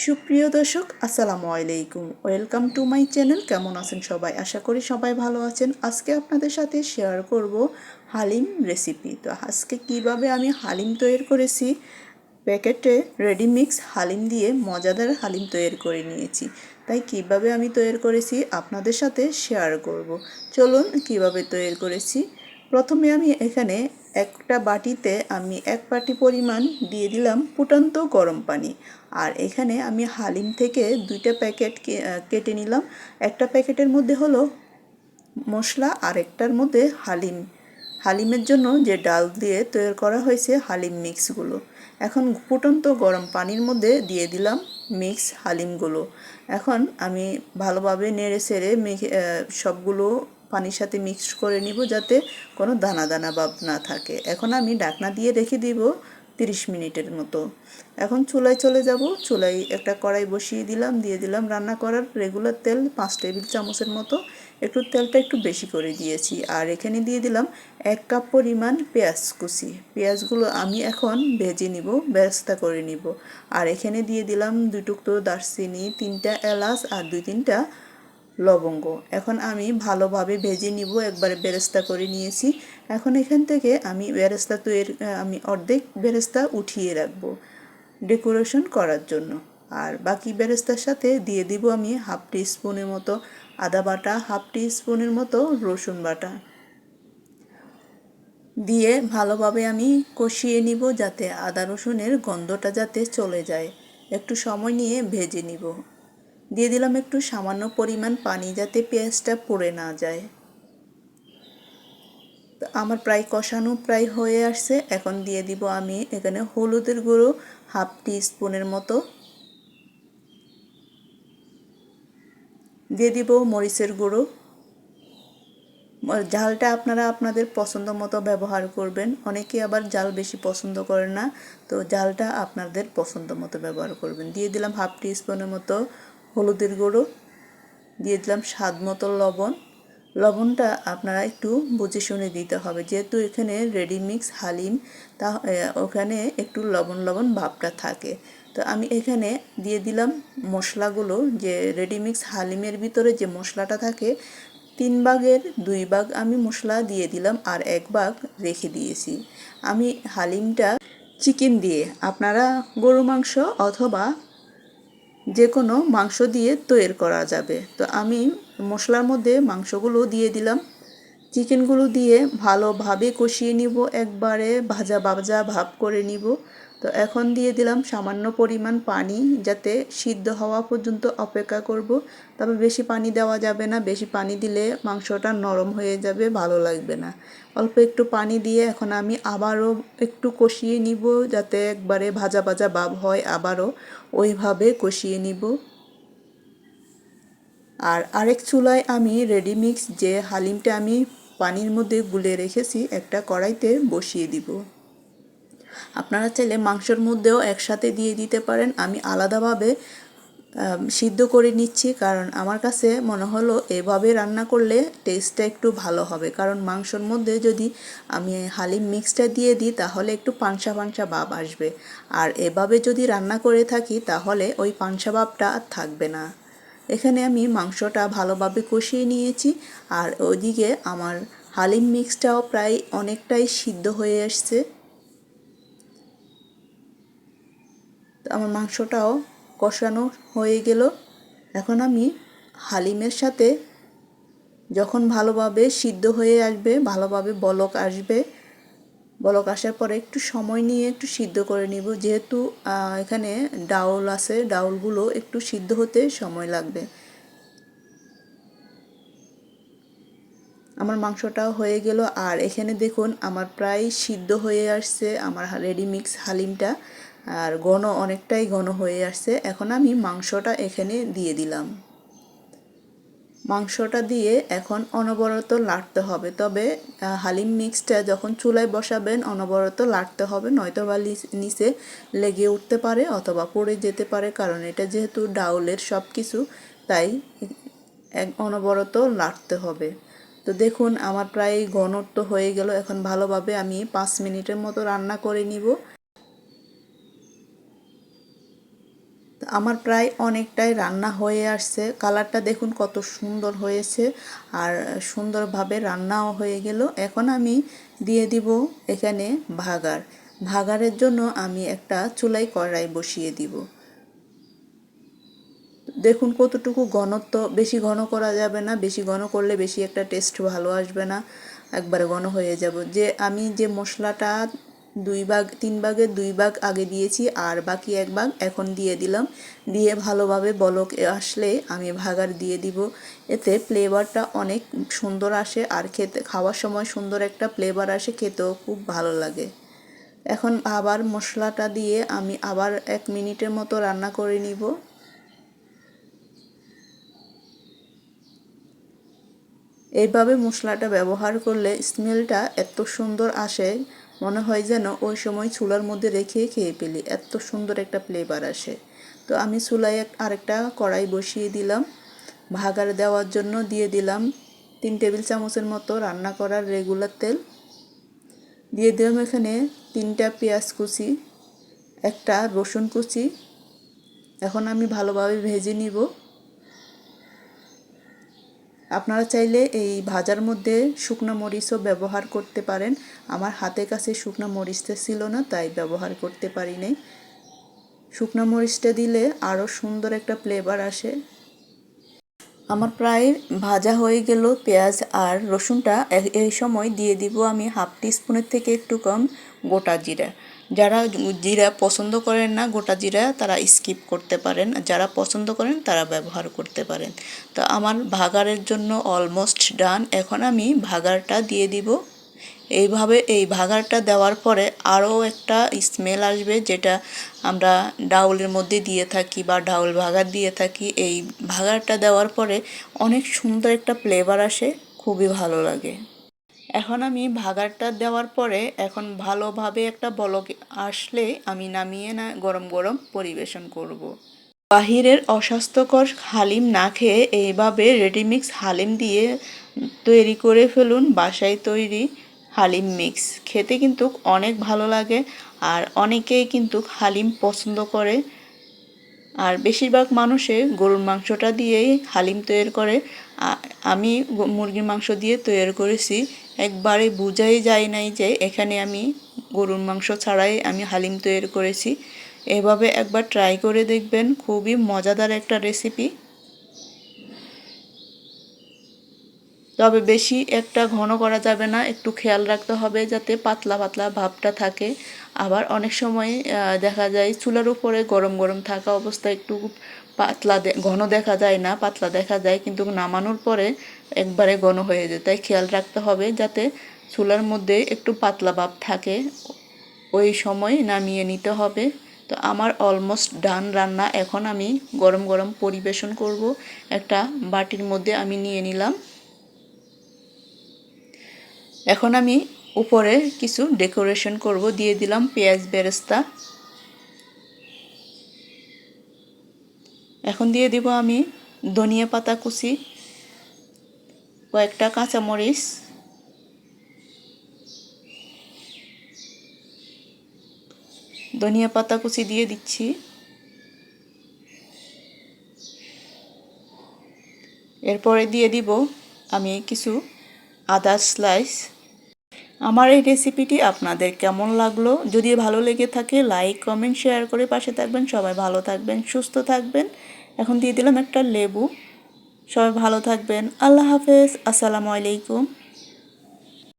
সুপ্রিয় দর্শক আসসালামু আলাইকুম, ওয়েলকাম টু মাই চ্যানেল। কেমন আছেন সবাই? আশা করি সবাই ভালো আছেন। আজকে আপনাদের সাথে শেয়ার করব হালিম রেসিপি। তো আজকে কিভাবে আমি হালিম তৈরি করেছি, প্যাকেটে রেডি মিক্স হালিম দিয়ে মজাদার হালিম তৈরি করে নিয়েছি। তাই কিভাবে আমি তৈরি করেছি আপনাদের সাথে শেয়ার করব। চলুন কিভাবে তৈরি করেছি। প্রথমে আমি এখানে একটা বাটিতে আমি 1 বাটি পরিমাণ দিয়ে দিলাম ফুটন্ত গরম পানি। আর এখানে আমি হালিম থেকে 2টা প্যাকেট কেটে নিলাম। একটা প্যাকেটের মধ্যে হলো মশলা আর একটার মধ্যে হালিমের জন্য যে ডাল দিয়ে তৈরি করা হয়েছে হালিম মিক্সগুলো। এখন ফুটন্ত গরম পানির মধ্যে দিয়ে দিলাম মিক্স হালিমগুলো। এখন আমি ভালোভাবে নেড়ে চেড়ে সবগুলো পানির সাথে মিক্স করে নিব, যাতে কোনো দানা দানা ভাব না থাকে। এখন আমি ঢাকনা দিয়ে রেখে দিব 30 মিনিটের মতো। এখন চুলায় চলে যাব। চুলায় একটা কড়াই বসিয়ে দিলাম, দিয়ে দিলাম রান্না করার রেগুলার তেল 5 টেবিল চামচের মতো। তেলটা একটু বেশি করে দিয়েছি। আর এখানে দিয়ে দিলাম 1 কাপ পরিমাণ পেঁয়াজ কুচি। পেঁয়াজগুলো আমি এখন ভেজে নিব, বেরেস্তা করে নিব। আর এখানে দিয়ে দিলাম 2 টুকরো দারচিনি, 3টা এলাচ আর 2-3টা লবঙ্গ। এখন আমি ভালোভাবে ভেজে নিব, একবারে বেরেস্তা করে নিয়েছি। এখন এখান থেকে আমি অর্ধেক বেরেস্তা উঠিয়ে রাখবো ডেকোরেশন করার জন্য। আর বাকি বেরেস্তার সাথে দিয়ে দিব আমি হাফ টি স্পুনের মতো আদা বাটা, হাফ টি স্পুনের মতো রসুন বাটা দিয়ে ভালোভাবে আমি কষিয়ে নিব, যাতে আদা রসুনের গন্ধটা যাতে চলে যায়। একটু সময় নিয়ে ভেজে নিব। দিয়ে দিলাম একটু সামান্য পরিমাণ পানি, যাতে পেঁয়াজটা পুড়ে না যায়। তো আমার প্রায় কষানো প্রায় হয়ে আসছে। এখন দিয়ে দিব আমি এখানে হলুদের গুঁড়ো হাফ টি স্পুনের মতো, দিয়ে দিব মরিচের গুঁড়ো। ঝালটা আপনারা আপনাদের পছন্দ মতো ব্যবহার করবেন। অনেকে আবার ঝাল বেশি পছন্দ করেন না, তো ঝালটা আপনাদের পছন্দ মতো ব্যবহার করবেন। দিয়ে দিলাম হাফ টি স্পুনের মতো হলুদের গুঁড়ো, দিয়ে দিলাম স্বাদ মতো লবণ। লবণটা আপনারা একটু বুঝে শুনে দিতে হবে, যেহেতু এখানে রেডি মিক্স হালিম, ওখানে একটু লবণ লবণ ভাবটা থাকে। তো আমি এখানে দিয়ে দিলাম মশলাগুলো, যে রেডি মিক্স হালিমের ভিতরে যে মশলাটা থাকে 3 ভাগের 2 ভাগ আমি মশলা দিয়ে দিলাম, আর 1 ভাগ রেখে দিয়েছি। আমি হালিমটা চিকেন দিয়ে, আপনারা গরু মাংস অথবা যে কোনো মাংস দিয়ে তৈরি করা যাবে। তো আমি মশলার মধ্যে মাংসগুলো দিয়ে দিলাম, চিকেনগুলো দিয়ে ভালোভাবে কষিয়ে নিব, একবারে ভাজা ভাজা ভাব করে নিব। তো এখন দিয়ে দিলাম সামান্য পরিমাণ পানি, যাতে সিদ্ধ হওয়া পর্যন্ত অপেক্ষা করব। তবে বেশি পানি দেওয়া যাবে না, বেশি পানি দিলে মাংসটা নরম হয়ে যাবে, ভালো লাগবে না। অল্প একটু পানি দিয়ে এখন আমি আবারও একটু কষিয়ে নিব, যাতে একবারে ভাজা ভাজা ভাব হয়। আবারও ওইভাবে কষিয়ে নিব। আর আরেক চুলায় আমি রেডি মিক্স যে হালিমটা আমি পানির মধ্যে গুলে রেখেছি একটা কড়াইতে বসিয়ে দিব। আপনারা চাইলে মাংসের মধ্যেও একসাথে দিয়ে দিতে পারেন। আমি আলাদাভাবে সিদ্ধ করে নিচ্ছি, কারণ আমার কাছে মনে হলো এভাবে রান্না করলে টেস্টটা একটু ভালো হবে। কারণ মাংসর মধ্যে যদি আমি হালিম মিক্সটা দিয়ে দিই, তাহলে একটু পানসা পানসা ভাব আসবে। আর এভাবে যদি রান্না করে থাকি, তাহলে ওই পানসা ভাবটা আর থাকবে না। এখানে আমি মাংসটা ভালোভাবে কষিয়ে নিয়েছি, আর ওইদিকে আমার হালিম মিক্সটাও প্রায় অনেকটাই সিদ্ধ হয়ে আসছে। তো আমার মাংসটাও কষানো হয়ে গেল। এখন আমি হালিমের সাথে যখন ভালোভাবে সিদ্ধ হয়ে আসবে, ভালোভাবে বলক আসবে, বলক আসার পরে একটু সময় নিয়ে একটু সিদ্ধ করে নিব, যেহেতু এখানে ডাউল আছে, ডাউলগুলো একটু সিদ্ধ হতে সময় লাগবে। আমার মাংসটাও হয়ে গেল। আর এখানে দেখুন আমার প্রায় সিদ্ধ হয়ে আসছে আমার রেডি মিক্স হালিমটা, আর অনেকটাই ঘন হয়ে আসছে। এখন আমি মাংসটা এখানে দিয়ে দিলাম। মাংসটা দিয়ে এখন অনবরত লাড়তে হবে। তবে হালিম মিক্সটা যখন চুলায় বসাবেন অনবরত লাড়তে হবে, নয়তো বা নিচে লেগে উঠতে পারে অথবা পড়ে যেতে পারে, কারণ এটা যেহেতু ডাউলের সব কিছু, তাই অনবরত লাড়তে হবে। তো দেখুন আমার প্রায় ঘনত্ব হয়ে গেল। এখন ভালোভাবে আমি 5 মিনিটের মতো রান্না করে নিব। আমার প্রায় অনেকটাই রান্না হয়ে আসছে। কালারটা দেখুন কত সুন্দর হয়েছে আর সুন্দরভাবে রান্নাও হয়ে গেল। এখন আমি দিয়ে দিব এখানে ভাগার। ভাগারের জন্য আমি একটা চুলায় কড়াই বসিয়ে দিব। দেখুন কতটুকু ঘনত্ব, বেশি ঘন করা যাবে না, বেশি ঘন করলে বেশি একটা টেস্ট ভালো আসবে না, একবারে ঘন হয়ে যাব। আমি যে মশলাটা 3 ভাগের 2 ভাগ আগে দিয়েছি আর বাকি 1 ভাগ এখন দিয়ে দিলাম। দিয়ে ভালোভাবে বলক আসলে আমি ভাগার দিয়ে দিব। এতে ফ্লেভারটা অনেক সুন্দর আসে আর খাওয়ার সময় সুন্দর একটা ফ্লেভার আসে, খেতেও খুব ভালো লাগে। এখন আবার মশলাটা দিয়ে আমি আবার 1 মিনিটের মতো রান্না করে নিব। এইভাবে মশলাটা ব্যবহার করলে স্মেলটা এত সুন্দর আসে, মনে হয় যেন ওই সময় চুলার মধ্যে রেখে খেয়ে ফেলি, এত সুন্দর একটা ফ্লেভার আসে। তো আমি চুলায় আরেকটা কড়াই বসিয়ে দিলাম। ভাগার দেওয়ার জন্য দিয়ে দিলাম 3 টেবিল চামচের মতো রান্না করার রেগুলার তেল। দিয়ে দিলাম এখানে 3টা পেঁয়াজ কুচি, একটা রসুন কুচি। এখন আমি ভালোভাবে ভেজে নিব। আপনারা চাইলে এই ভাজার মধ্যে শুকনো মরিচও ব্যবহার করতে পারেন। আমার হাতের কাছে শুকনো মরিচটা ছিল না, তাই ব্যবহার করতে পারি নাই। শুকনো মরিচটা দিলে আরও সুন্দর একটা ফ্লেভার আসে। আমার প্রায় ভাজা হয়ে গেল পেঁয়াজ আর রসুনটা। এই সময় দিয়ে দিব আমি 1/2 টিস্পুনের থেকে একটু কম গোটা জিরা। যারা জিরা পছন্দ করেন না গোটা জিরা, তারা স্কিপ করতে পারেন, যারা পছন্দ করেন তারা ব্যবহার করতে পারেন। তো আমার ভাগারের জন্য অলমোস্ট ডান। এখন আমি ভাগারটা দিয়ে দিব। এইভাবে এই ভাগারটা দেওয়ার পরে আরও একটা স্মেল আসবে, যেটা আমরা ডাউলের মধ্যে দিয়ে থাকি বা ডাউল ভাগার দিয়ে থাকি। এই ভাগারটা দেওয়ার পরে অনেক সুন্দর একটা ফ্লেভার আসে, খুবই ভালো লাগে। এখন আমি ভাগারটা দেওয়ার পরে এখন ভালোভাবে একটা বলক আসলে আমি নামিয়ে গরম গরম পরিবেশন করব। বাহিরের অস্বাস্থ্যকর হালিম না খেয়ে এইভাবে রেডিমিক্স হালিম দিয়ে তৈরি করে ফেলুন বাসায় তৈরি হালিম মিক্স। খেতে কিন্তু অনেক ভালো লাগে আর অনেকেই কিন্তু হালিম পছন্দ করে। আর বেশিরভাগ মানুষে গরুর মাংসটা দিয়েই হালিম তৈরি করে। আমি মুরগির মাংস দিয়ে তৈরি করেছি। একবারে বোঝাই যায় নাই যে এখানে আমি গরুর মাংস ছাড়াই আমি হালিম তৈরি করেছি। এভাবে একবার ট্রাই করে দেখবেন, খুবই মজাদার একটা রেসিপি। তবে বেশি একটা ঘন করা যাবে না, একটু খেয়াল রাখতে হবে যাতে পাতলা পাতলা ভাবটা থাকে। আবার অনেক সময় দেখা যায় চুলার উপরে গরম গরম থাকা অবস্থায় একটু পাতলা ঘন দেখা যায় না, পাতলা দেখা যায়, কিন্তু নামানোর পরে একবারে ঘন হয়ে যায়। তাই খেয়াল রাখতে হবে যাতে চুলার মধ্যে একটু পাতলা ভাব থাকে, ওই সময় নামিয়ে নিতে হবে। তো আমার অলমোস্ট ডান রান্না। এখন আমি গরম গরম পরিবেশন করব। একটা বাটির মধ্যে আমি নিয়ে নিলাম। এখন আমি উপরে কিছু ডেকোরেশন করব, দিয়ে দিলাম পেঁয়াজ বেরেস্তা। এখন দিয়ে দিব আমি ধনিয়া পাতা কুচি, কয়েকটা কাঁচামরিচ, ধনিয়া পাতা কুচি দিয়ে দিচ্ছি। এরপরে দিয়ে দিব আমি কিছু আদা স্লাইস। আমার এই রেসিপিটি আপনাদের কেমন লাগলো? যদি ভালো লেগে থাকে লাইক কমেন্ট শেয়ার করে পাশে থাকবেন। সবাই ভালো থাকবেন, সুস্থ থাকবেন। এখন দিয়ে দিলাম একটা লেবু। সবাই ভালো থাকবেন। আল্লাহ হাফেজ। আসসালামু আলাইকুম।